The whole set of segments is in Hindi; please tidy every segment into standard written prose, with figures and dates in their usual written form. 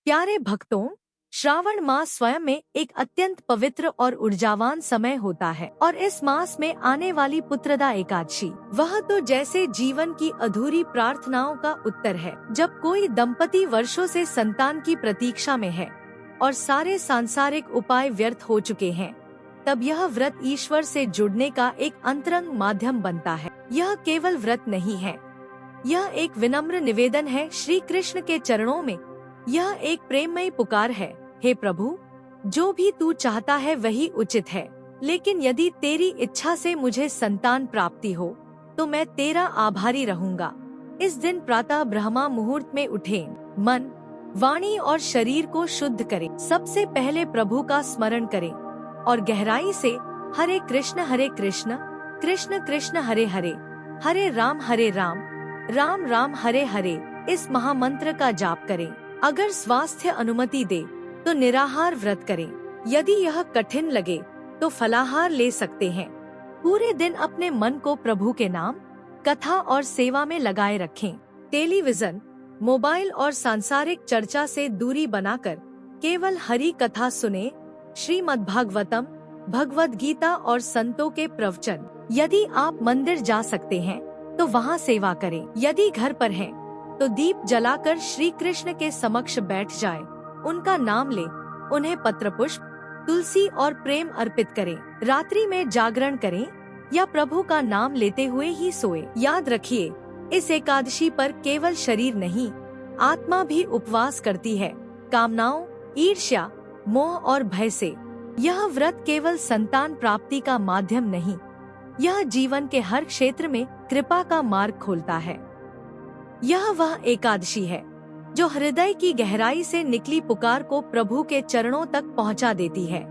प्यारे भक्तों, श्रावण मास स्वयं में एक अत्यंत पवित्र और ऊर्जावान समय होता है और इस मास में आने वाली पुत्रदा एकादशी वह तो जैसे जीवन की अधूरी प्रार्थनाओं का उत्तर है। जब कोई दंपति वर्षों से संतान की प्रतीक्षा में है और सारे सांसारिक उपाय व्यर्थ हो चुके हैं, तब यह व्रत ईश्वर से जुड़ने का एक अंतरंग माध्यम बनता है। यह केवल व्रत नहीं है, यह एक विनम्र निवेदन है श्री कृष्ण के चरणों में। यह एक प्रेममयी पुकार है, हे प्रभु, जो भी तू चाहता है वही उचित है, लेकिन यदि तेरी इच्छा से मुझे संतान प्राप्ति हो तो मैं तेरा आभारी रहूंगा। इस दिन प्रातः ब्रह्मा मुहूर्त में उठें, मन, वाणी और शरीर को शुद्ध करें। सबसे पहले प्रभु का स्मरण करें और गहराई से हरे कृष्ण कृष्ण कृष्ण हरे हरे, हरे राम राम राम हरे हरे इस महामंत्र का जाप करें। अगर स्वास्थ्य अनुमति दे तो निराहार व्रत करें। यदि यह कठिन लगे तो फलाहार ले सकते हैं। पूरे दिन अपने मन को प्रभु के नाम, कथा और सेवा में लगाए रखें। टेलीविजन, मोबाइल और सांसारिक चर्चा से दूरी बनाकर केवल हरि कथा सुने। श्रीमद्भागवतम, भगवद गीता और संतों के प्रवचन। यदि आप मंदिर जा सकते हैं तो वहाँ सेवा करें। यदि घर पर हैं तो दीप जलाकर श्री कृष्ण के समक्ष बैठ जाएं, उनका नाम ले, उन्हें पत्र पुष्प, तुलसी और प्रेम अर्पित करें। रात्रि में जागरण करें या प्रभु का नाम लेते हुए ही सोए। याद रखिए, इस एकादशी पर केवल शरीर नहीं, आत्मा भी उपवास करती है, कामनाओं, ईर्ष्या, मोह और भय से। यह व्रत केवल संतान प्राप्ति का माध्यम नहीं, यह जीवन के हर क्षेत्र में कृपा का मार्ग खोलता है। यह वह एकादशी है जो हृदय की गहराई से निकली पुकार को प्रभु के चरणों तक पहुंचा देती है।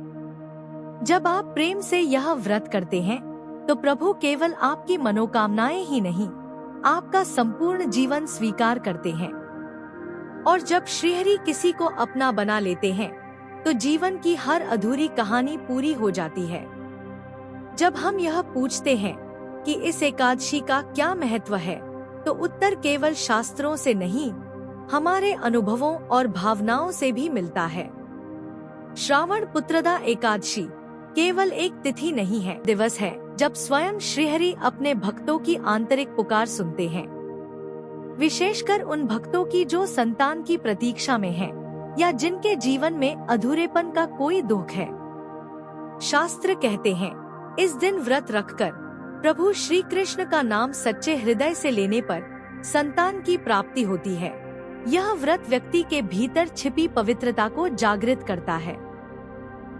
जब आप प्रेम से यह व्रत करते हैं तो प्रभु केवल आपकी मनोकामनाएं ही नहीं, आपका संपूर्ण जीवन स्वीकार करते हैं। और जब श्रीहरि किसी को अपना बना लेते हैं तो जीवन की हर अधूरी कहानी पूरी हो जाती है। जब हम यह पूछते हैं कि इस एकादशी का क्या महत्व है, तो उत्तर केवल शास्त्रों से नहीं, हमारे अनुभवों और भावनाओं से भी मिलता है। श्रावण पुत्रदा एकादशी केवल एक तिथि नहीं है, दिवस है जब स्वयं श्रीहरि अपने भक्तों की आंतरिक पुकार सुनते हैं। विशेषकर उन भक्तों की जो संतान की प्रतीक्षा में हैं या जिनके जीवन में अधूरेपन का कोई दुख है। शास्त्र कहते हैं, इस दिन व्रत रखकर प्रभु श्री कृष्ण का नाम सच्चे हृदय से लेने पर संतान की प्राप्ति होती है। यह व्रत व्यक्ति के भीतर छिपी पवित्रता को जागृत करता है।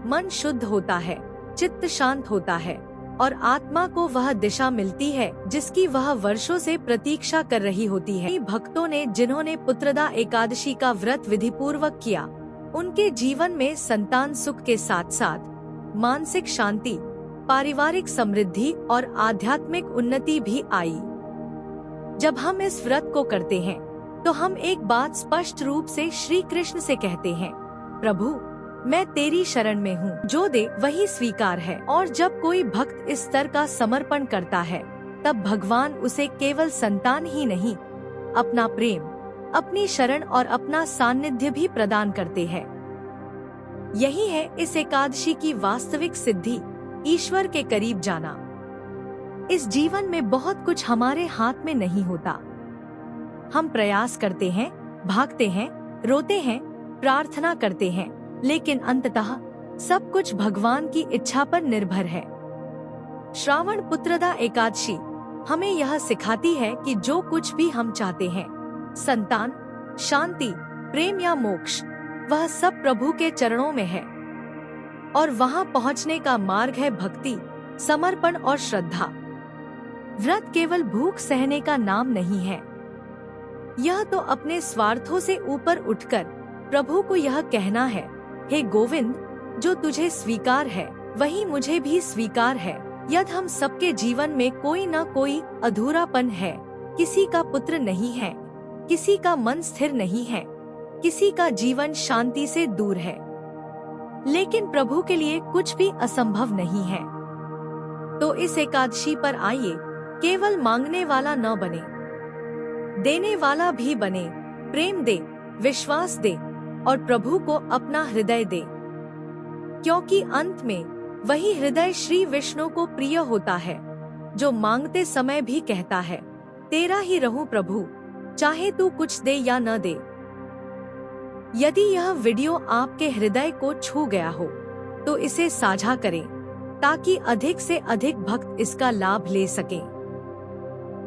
मन शुद्ध होता है, चित्त शांत होता है और आत्मा को वह दिशा मिलती है जिसकी वह वर्षों से प्रतीक्षा कर रही होती है। भक्तों ने जिन्होंने पुत्रदा एकादशी का व्रत विधि पूर्वक किया, उनके जीवन में संतान सुख के साथ साथ मानसिक शांति, पारिवारिक समृद्धि और आध्यात्मिक उन्नति भी आई। जब हम इस व्रत को करते हैं तो हम एक बात स्पष्ट रूप से श्री कृष्ण से कहते हैं, प्रभु, मैं तेरी शरण में हूँ, जो दे वही स्वीकार है। और जब कोई भक्त इस स्तर का समर्पण करता है, तब भगवान उसे केवल संतान ही नहीं, अपना प्रेम, अपनी शरण और अपना सानिध्य भी प्रदान करते हैं। यही है इस एकादशी की वास्तविक सिद्धि, ईश्वर के करीब जाना। इस जीवन में बहुत कुछ हमारे हाथ में नहीं होता। हम प्रयास करते हैं, भागते हैं, रोते हैं, प्रार्थना करते हैं, लेकिन अंततः सब कुछ भगवान की इच्छा पर निर्भर है। श्रावण पुत्रदा एकादशी हमें यह सिखाती है कि जो कुछ भी हम चाहते हैं, संतान, शांति, प्रेम या मोक्ष, वह सब प्रभु के चरणों में है। और वहां पहुंचने का मार्ग है भक्ति, समर्पण और श्रद्धा। व्रत केवल भूख सहने का नाम नहीं है, यह तो अपने स्वार्थों से ऊपर उठकर प्रभु को यह कहना है, हे गोविंद, जो तुझे स्वीकार है वही मुझे भी स्वीकार है। यदि हम सबके जीवन में कोई न कोई अधूरापन है, किसी का पुत्र नहीं है, किसी का मन स्थिर नहीं है, किसी का जीवन शांति से दूर है, लेकिन प्रभु के लिए कुछ भी असंभव नहीं है। तो इस एकादशी पर आइए, केवल मांगने वाला न बने, देने वाला भी बने। प्रेम दे, विश्वास दे, और प्रभु को अपना हृदय दे, क्योंकि अंत में वही हृदय श्री विष्णु को प्रिय होता है, जो मांगते समय भी कहता है, तेरा ही रहूं प्रभु, चाहे तू कुछ दे या न दे। यदि यह वीडियो आपके हृदय को छू गया हो तो इसे साझा करें, ताकि अधिक से अधिक भक्त इसका लाभ ले सकें।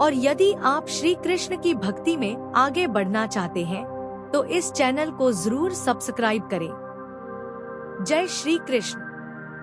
और यदि आप श्री कृष्ण की भक्ति में आगे बढ़ना चाहते हैं तो इस चैनल को जरूर सब्सक्राइब करें। जय श्री कृष्ण।